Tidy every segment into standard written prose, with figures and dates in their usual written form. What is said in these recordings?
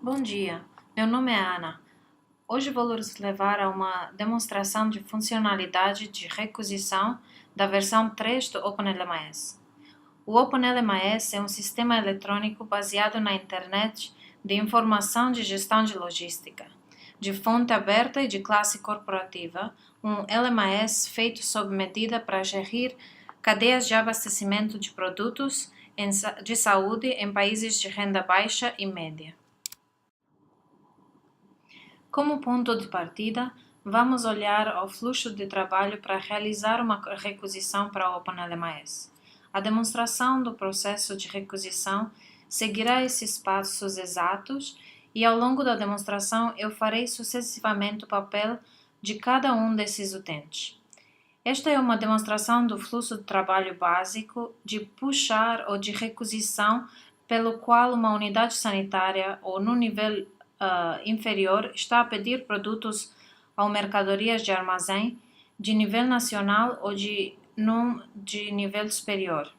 Bom dia, meu nome é Ana. Hoje vou lhes levar a uma demonstração de funcionalidade de requisição da versão 3 do OpenLMS. O OpenLMS é um sistema eletrônico baseado na internet de informação de gestão de logística, de fonte aberta e de classe corporativa, um LMS feito sob medida para gerir cadeias de abastecimento de produtos de saúde em países de renda baixa e média. Como ponto de partida, vamos olhar ao fluxo de trabalho para realizar uma requisição para o OpenLMS. A demonstração do processo de requisição seguirá esses passos exatos e ao longo da demonstração eu farei sucessivamente o papel de cada um desses utentes. Esta é uma demonstração do fluxo de trabalho básico de puxar ou de requisição pelo qual uma unidade sanitária ou no nível inferior está a pedir produtos ou mercadorias de armazém de nível nacional ou de nível superior.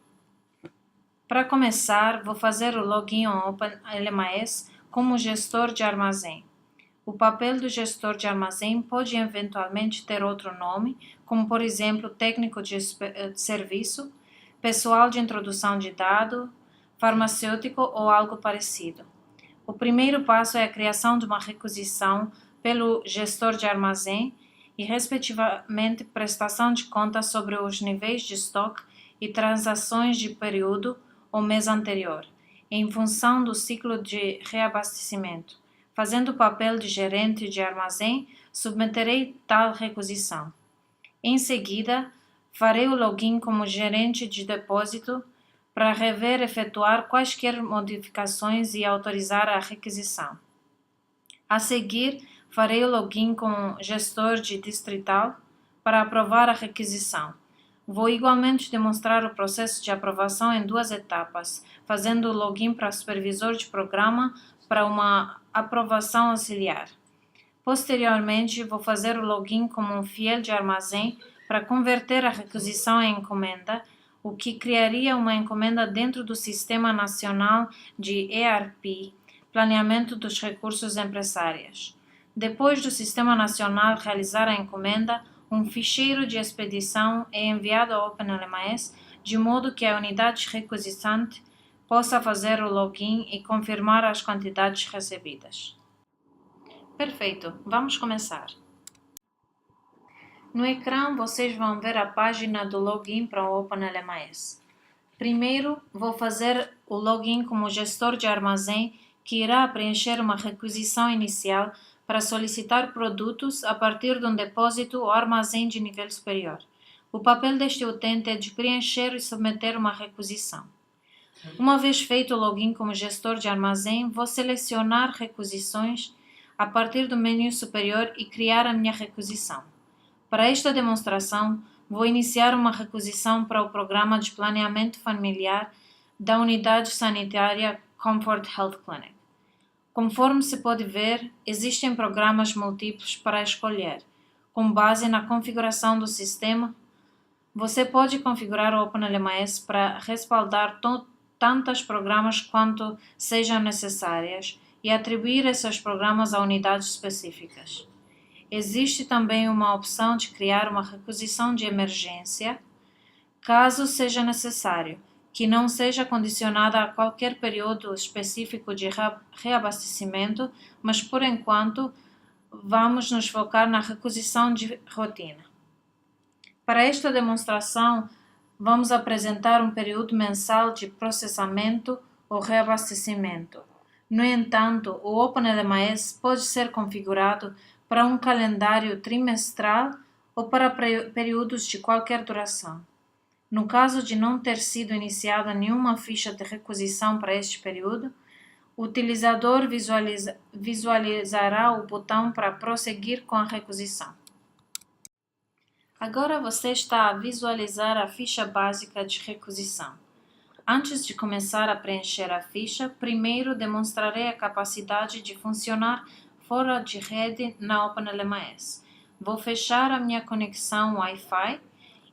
Para começar, vou fazer o login ao OpenLMS como gestor de armazém. O papel do gestor de armazém pode eventualmente ter outro nome, como por exemplo técnico de serviço, pessoal de introdução de dado, farmacêutico ou algo parecido. O primeiro passo é a criação de uma requisição pelo gestor de armazém e, respectivamente, prestação de contas sobre os níveis de estoque e transações de período ou mês anterior, em função do ciclo de reabastecimento. Fazendo o papel de gerente de armazém, submeterei tal requisição. Em seguida, farei o login como gerente de depósito para rever e efetuar quaisquer modificações e autorizar a requisição. A seguir, farei o login como gestor de distrital para aprovar a requisição. Vou igualmente demonstrar o processo de aprovação em duas etapas, fazendo o login para supervisor de programa para uma aprovação auxiliar. Posteriormente, vou fazer o login como um fiel de armazém para converter a requisição em encomenda, o que criaria uma encomenda dentro do Sistema Nacional de ERP, Planeamento dos Recursos Empresários. Depois do Sistema Nacional realizar a encomenda, um ficheiro de expedição é enviado ao OpenLMS, de modo que a unidade requisitante possa fazer o login e confirmar as quantidades recebidas. Perfeito, vamos começar. No ecrã, vocês vão ver a página do login para o OpenLMS. Primeiro, vou fazer o login como gestor de armazém que irá preencher uma requisição inicial para solicitar produtos a partir de um depósito ou armazém de nível superior. O papel deste utente é de preencher e submeter uma requisição. Uma vez feito o login como gestor de armazém, vou selecionar requisições a partir do menu superior e criar a minha requisição. Para esta demonstração, vou iniciar uma requisição para o Programa de Planeamento Familiar da Unidade Sanitária Comfort Health Clinic. Conforme se pode ver, existem programas múltiplos para escolher. Com base na configuração do sistema, você pode configurar o OpenLMS para respaldar tantos programas quanto sejam necessárias e atribuir esses programas a unidades específicas. Existe também uma opção de criar uma requisição de emergência, caso seja necessário, que não seja condicionada a qualquer período específico de reabastecimento, mas por enquanto vamos nos focar na requisição de rotina. Para esta demonstração, vamos apresentar um período mensal de processamento ou reabastecimento. No entanto, o OpenLMS pode ser configurado para um calendário trimestral ou para períodos de qualquer duração. No caso de não ter sido iniciada nenhuma ficha de requisição para este período, o utilizador visualizará o botão para prosseguir com a requisição. Agora você está a visualizar a ficha básica de requisição. Antes de começar a preencher a ficha, primeiro demonstrarei a capacidade de funcionar fora de rede na OpenLMS. Vou fechar a minha conexão Wi-Fi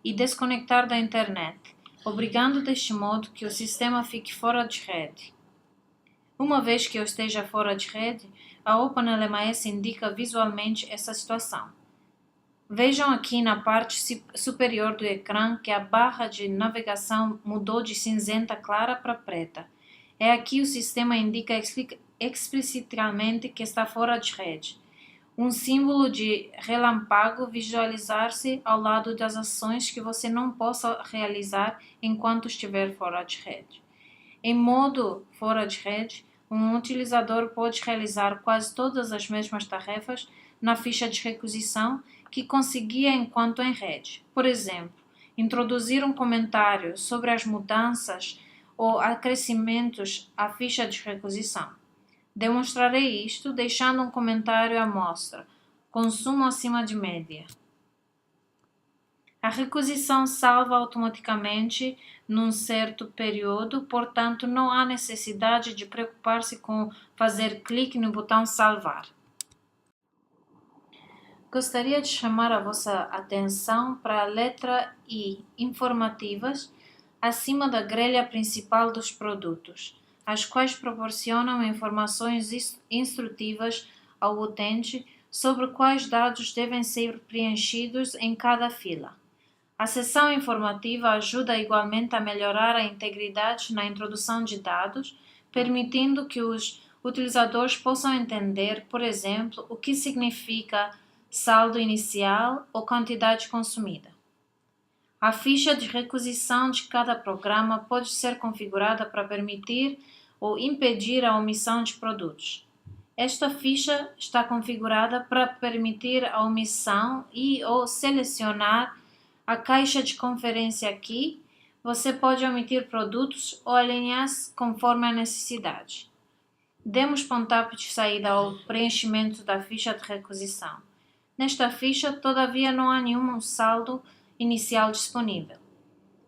e desconectar da internet, obrigando deste modo que o sistema fique fora de rede. Uma vez que eu esteja fora de rede, a OpenLMS indica visualmente essa situação. Vejam aqui na parte superior do ecrã que a barra de navegação mudou de cinzenta clara para preta. É aqui o sistema indica explicitamente que está fora de rede. Um símbolo de relâmpago visualizar-se ao lado das ações que você não possa realizar enquanto estiver fora de rede. Em modo fora de rede, um utilizador pode realizar quase todas as mesmas tarefas na ficha de requisição que conseguia enquanto em rede. Por exemplo, introduzir um comentário sobre as mudanças ou acrescimentos à ficha de requisição. Demonstrarei isto deixando um comentário à mostra: consumo acima de média. A requisição salva automaticamente num certo período, portanto não há necessidade de preocupar-se com fazer clique no botão salvar. Gostaria de chamar a vossa atenção para a letra I, informativas, acima da grelha principal dos produtos, as quais proporcionam informações instrutivas ao utente sobre quais dados devem ser preenchidos em cada fila. A seção informativa ajuda igualmente a melhorar a integridade na introdução de dados, permitindo que os utilizadores possam entender, por exemplo, o que significa saldo inicial ou quantidade consumida. A ficha de requisição de cada programa pode ser configurada para permitir ou impedir a omissão de produtos. Esta ficha está configurada para permitir a omissão ou selecionar a caixa de conferência aqui. Você pode omitir produtos ou alinhar-se conforme a necessidade. Demos pontapé de saída ao preenchimento da ficha de requisição. Nesta ficha, todavia, não há nenhum saldo inicial disponível.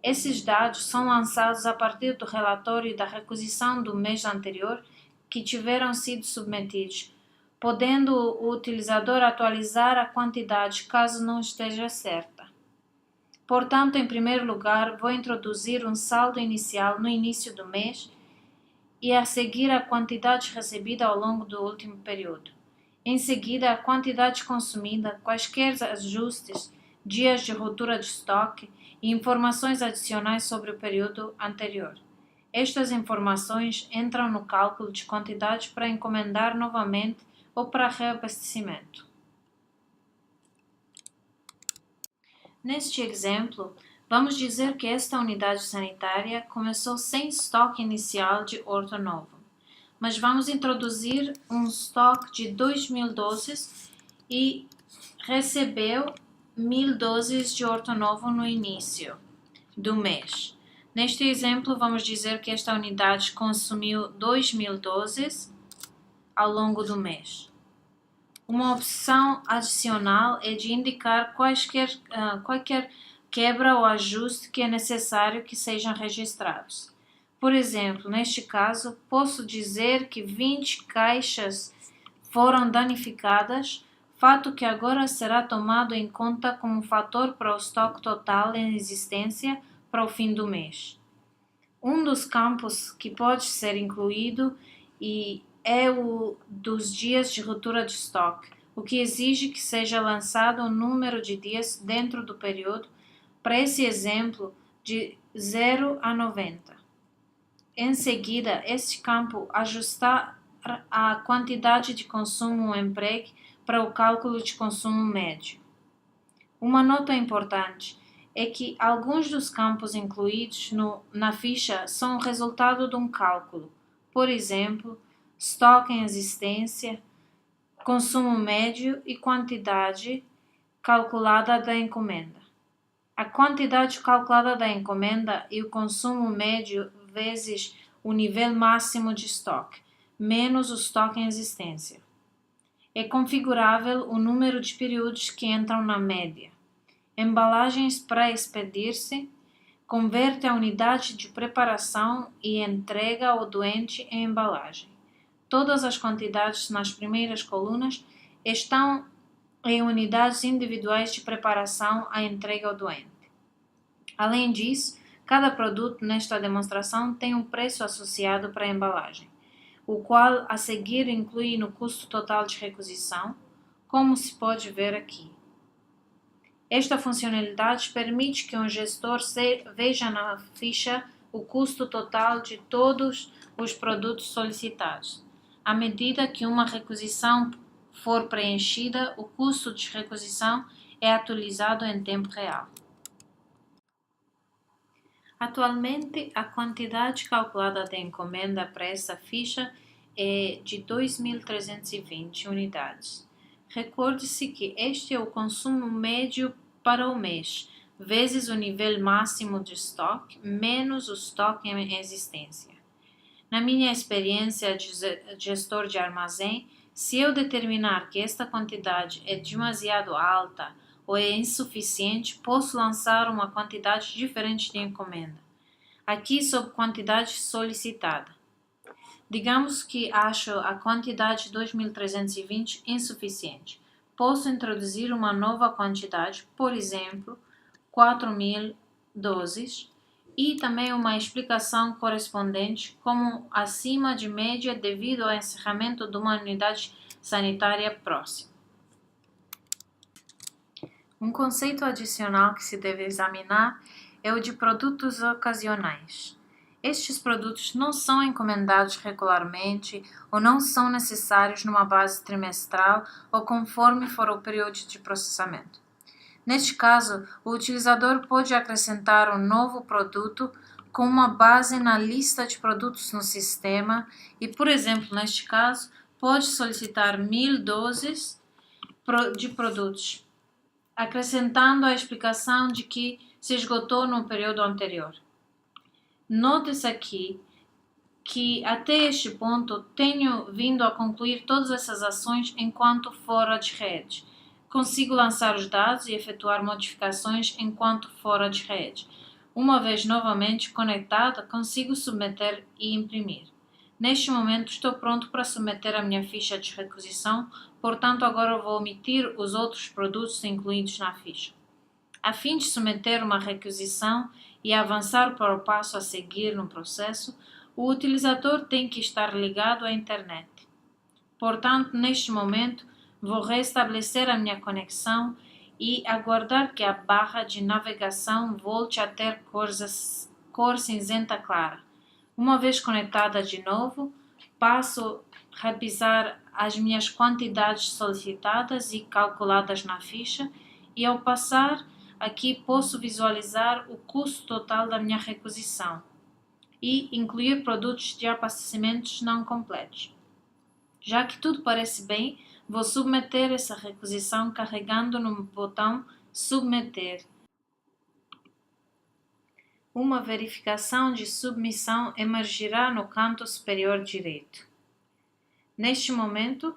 Esses dados são lançados a partir do relatório da requisição do mês anterior que tiveram sido submetidos, podendo o utilizador atualizar a quantidade caso não esteja certa. Portanto, em primeiro lugar, vou introduzir um saldo inicial no início do mês e a seguir a quantidade recebida ao longo do último período. Em seguida, a quantidade consumida, quaisquer ajustes, dias de ruptura de estoque e informações adicionais sobre o período anterior. Estas informações entram no cálculo de quantidade para encomendar novamente ou para reabastecimento. Neste exemplo, vamos dizer que esta unidade sanitária começou sem estoque inicial de ortonovo, mas vamos introduzir um estoque de 2.000 doses e recebeu 1.000 doses de ortonovo no início do mês. Neste exemplo, vamos dizer que esta unidade consumiu 2.000 doses ao longo do mês. Uma opção adicional é de indicar qualquer quebra ou ajuste que é necessário que sejam registrados. Por exemplo, neste caso, posso dizer que 20 caixas foram danificadas, fato que agora será tomado em conta como fator para o estoque total em existência para o fim do mês. Um dos campos que pode ser incluído é o dos dias de ruptura de estoque, o que exige que seja lançado um número de dias dentro do período, para esse exemplo, de 0 a 90. Em seguida, este campo ajustar a quantidade de consumo empregue para o cálculo de consumo médio. Uma nota importante é que alguns dos campos incluídos na ficha são o resultado de um cálculo. Por exemplo, estoque em existência, consumo médio e quantidade calculada da encomenda. A quantidade calculada da encomenda e o consumo médio vezes o nível máximo de estoque, menos o estoque em existência. É configurável o número de períodos que entram na média. Embalagens para expedir-se, converte a unidade de preparação e entrega ao doente em embalagem. Todas as quantidades nas primeiras colunas estão em unidades individuais de preparação à entrega ao doente. Além disso, cada produto nesta demonstração tem um preço associado para a embalagem. o qual a seguir inclui no custo total de requisição, como se pode ver aqui. Esta funcionalidade permite que um gestor veja na ficha o custo total de todos os produtos solicitados. À medida que uma requisição for preenchida, o custo de requisição é atualizado em tempo real. Atualmente, a quantidade calculada de encomenda para essa ficha é de 2.320 unidades. Recorde-se que este é o consumo médio para o mês, vezes o nível máximo de estoque, menos o estoque em existência. Na minha experiência de gestor de armazém, se eu determinar que esta quantidade é demasiado alta ou é insuficiente, posso lançar uma quantidade diferente de encomenda. Aqui sob quantidade solicitada. Digamos que acho a quantidade 2.320 insuficiente. Posso introduzir uma nova quantidade, por exemplo, 4.000 doses, e também uma explicação correspondente como acima de média devido ao encerramento de uma unidade sanitária próxima. Um conceito adicional que se deve examinar é o de produtos ocasionais. Estes produtos não são encomendados regularmente ou não são necessários numa base trimestral ou conforme for o período de processamento. Neste caso, o utilizador pode acrescentar um novo produto com uma base na lista de produtos no sistema e, por exemplo, neste caso, pode solicitar 1.000 doses de produtos, acrescentando a explicação de que se esgotou no período anterior. Note-se aqui que até este ponto tenho vindo a concluir todas essas ações enquanto fora de rede. Consigo lançar os dados e efetuar modificações enquanto fora de rede. Uma vez novamente conectada, consigo submeter e imprimir. Neste momento estou pronto para submeter a minha ficha de requisição, portanto agora vou omitir os outros produtos incluídos na ficha. A fim de submeter uma requisição e avançar para o passo a seguir no processo, o utilizador tem que estar ligado à internet. Portanto, neste momento, vou restabelecer a minha conexão e aguardar que a barra de navegação volte a ter cor cinzenta clara. Uma vez conectada de novo, passo a revisar as minhas quantidades solicitadas e calculadas na ficha e, ao passar, aqui posso visualizar o custo total da minha requisição e incluir produtos de abastecimentos não completos. Já que tudo parece bem, vou submeter essa requisição carregando no botão Submeter. Uma verificação de submissão emergirá no canto superior direito. Neste momento,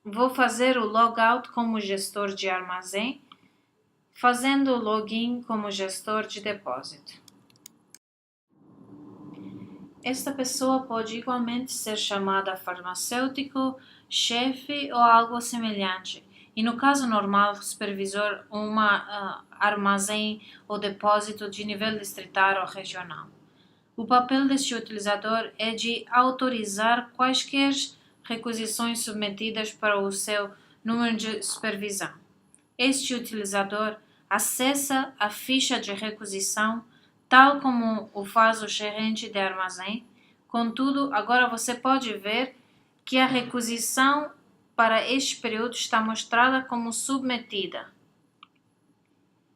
vou fazer o logout como gestor de armazém, fazendo o login como gestor de depósito. Esta pessoa pode igualmente ser chamada farmacêutico, chefe ou algo semelhante, e no caso normal, supervisor uma armazém ou depósito de nível distrital ou regional. O papel deste utilizador é de autorizar quaisquer requisições submetidas para o seu número de supervisão. Este utilizador acessa a ficha de requisição tal como o faz o gerente de armazém. Contudo, agora você pode ver que a requisição para este período está mostrada como submetida.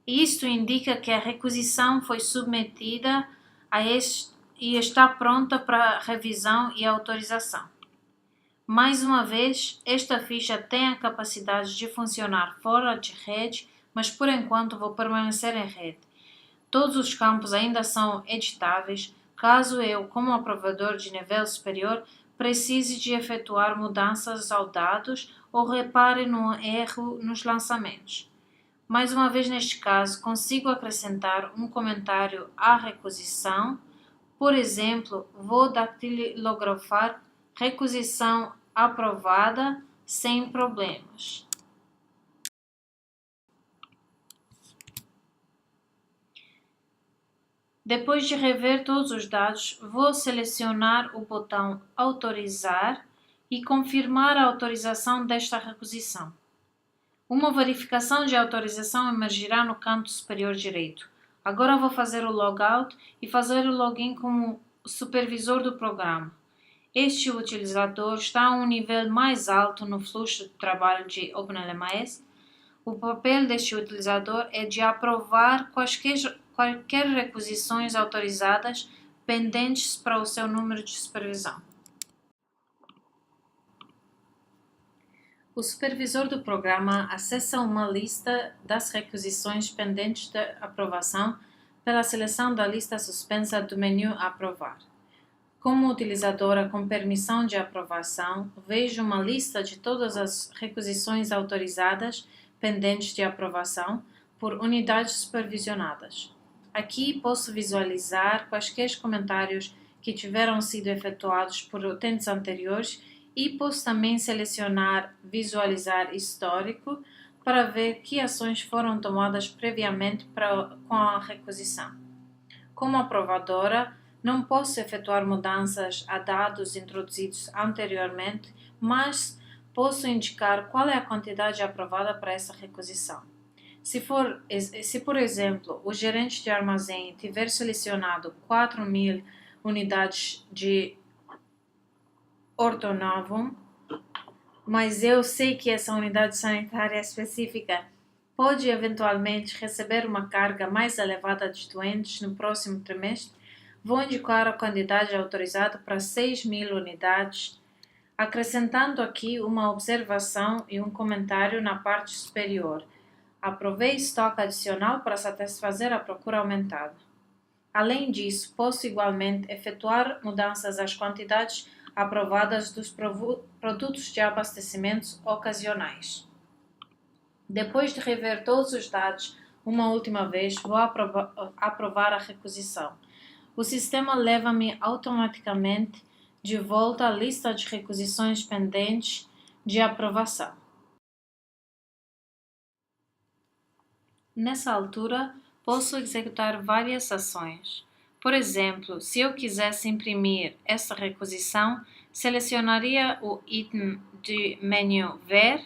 Isto indica que a requisição foi submetida e está pronta para revisão e autorização. Mais uma vez, esta ficha tem a capacidade de funcionar fora de rede, mas por enquanto vou permanecer em rede. Todos os campos ainda são editáveis, caso eu, como aprovador de nível superior, precise de efetuar mudanças aos dados ou repare no erro nos lançamentos. Mais uma vez neste caso, consigo acrescentar um comentário à requisição. Por exemplo, vou dactilografar requisição aprovada sem problemas. Depois de rever todos os dados, vou selecionar o botão Autorizar e confirmar a autorização desta requisição. Uma verificação de autorização emergirá no canto superior direito. Agora vou fazer o logout e fazer o login como supervisor do programa. Este utilizador está a um nível mais alto no fluxo de trabalho de OpenLMS. O papel deste utilizador é de aprovar quaisquer requisições autorizadas pendentes para o seu número de supervisão. O supervisor do programa acessa uma lista das requisições pendentes de aprovação pela seleção da lista suspensa do menu Aprovar. Como utilizadora com permissão de aprovação, vejo uma lista de todas as requisições autorizadas pendentes de aprovação por unidades supervisionadas. Aqui posso visualizar quaisquer comentários que tiveram sido efetuados por utentes anteriores e posso também selecionar Visualizar histórico para ver que ações foram tomadas previamente com a requisição. Como aprovadora, não posso efetuar mudanças a dados introduzidos anteriormente, mas posso indicar qual é a quantidade aprovada para essa requisição. Se, por exemplo, o gerente de armazém tiver selecionado 4.000 unidades de ortonovum, mas eu sei que essa unidade sanitária específica pode eventualmente receber uma carga mais elevada de doentes no próximo trimestre, vou indicar a quantidade autorizada para 6.000 unidades, acrescentando aqui uma observação e um comentário na parte superior. Aprovei estoque adicional para satisfazer a procura aumentada. Além disso, posso igualmente efetuar mudanças às quantidades aprovadas dos produtos de abastecimentos ocasionais. Depois de rever todos os dados uma última vez, vou aprovar a requisição. O sistema leva-me automaticamente de volta à lista de requisições pendentes de aprovação. Nessa altura, posso executar várias ações. Por exemplo, se eu quisesse imprimir essa requisição, selecionaria o item de menu Ver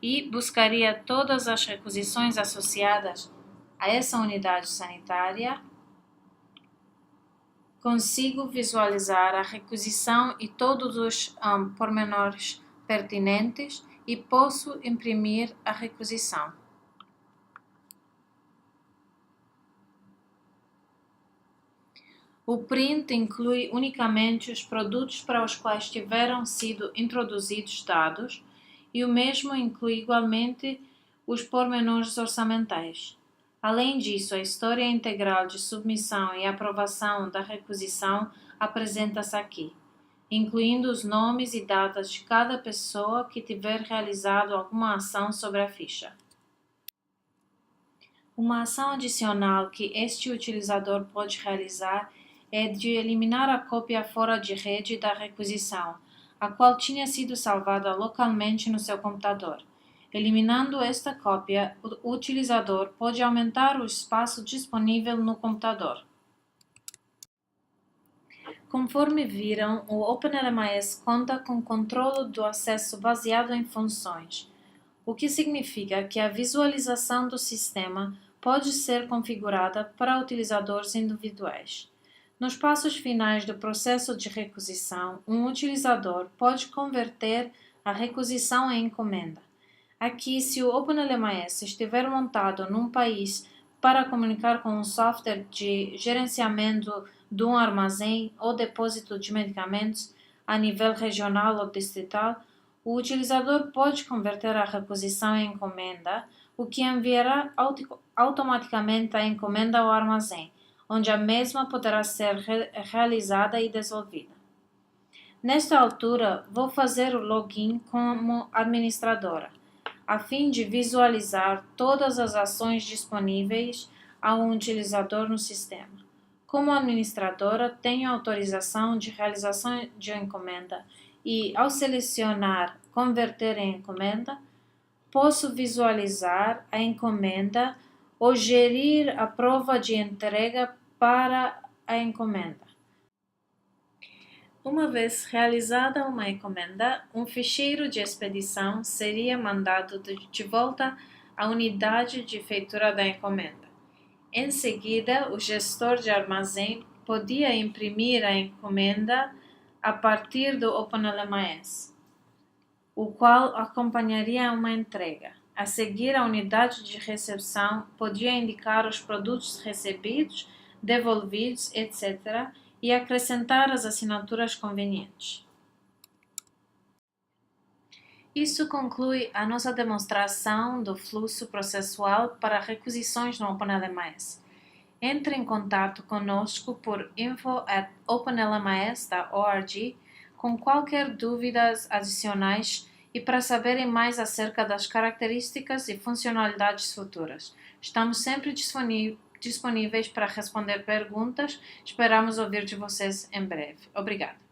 e buscaria todas as requisições associadas a essa unidade sanitária. Consigo visualizar a requisição e todos os pormenores pertinentes e posso imprimir a requisição. O print inclui unicamente os produtos para os quais tiveram sido introduzidos dados e o mesmo inclui igualmente os pormenores orçamentais. Além disso, a história integral de submissão e aprovação da requisição apresenta-se aqui, incluindo os nomes e datas de cada pessoa que tiver realizado alguma ação sobre a ficha. Uma ação adicional que este utilizador pode realizar é de eliminar a cópia fora de rede da requisição, a qual tinha sido salvada localmente no seu computador. Eliminando esta cópia, o utilizador pode aumentar o espaço disponível no computador. Conforme viram, o OpenLMS conta com controle do acesso baseado em funções, o que significa que a visualização do sistema pode ser configurada para utilizadores individuais. Nos passos finais do processo de requisição, um utilizador pode converter a requisição em encomenda. Aqui, se o OpenLMS estiver montado num país para comunicar com um software de gerenciamento de um armazém ou depósito de medicamentos a nível regional ou distrital, o utilizador pode converter a requisição em encomenda, o que enviará automaticamente a encomenda ao armazém, onde a mesma poderá ser realizada e devolvida. Nesta altura, vou fazer o login como administradora, a fim de visualizar todas as ações disponíveis a um utilizador no sistema. Como administradora, tenho autorização de realização de encomenda e, ao selecionar Converter em encomenda, posso visualizar a encomenda ou gerir a prova de entrega para a encomenda. Uma vez realizada uma encomenda, um ficheiro de expedição seria mandado de volta à unidade de feitura da encomenda. Em seguida, o gestor de armazém podia imprimir a encomenda a partir do OpenLMS, o qual acompanharia uma entrega. A seguir, a unidade de recepção podia indicar os produtos recebidos, devolvidos, etc., e acrescentar as assinaturas convenientes. Isso conclui a nossa demonstração do fluxo processual para requisições no OpenLMS. Entre em contato conosco por info@openlms.org com qualquer dúvidas adicionais e para saberem mais acerca das características e funcionalidades futuras. Estamos sempre disponíveis para responder perguntas. Esperamos ouvir de vocês em breve. Obrigada.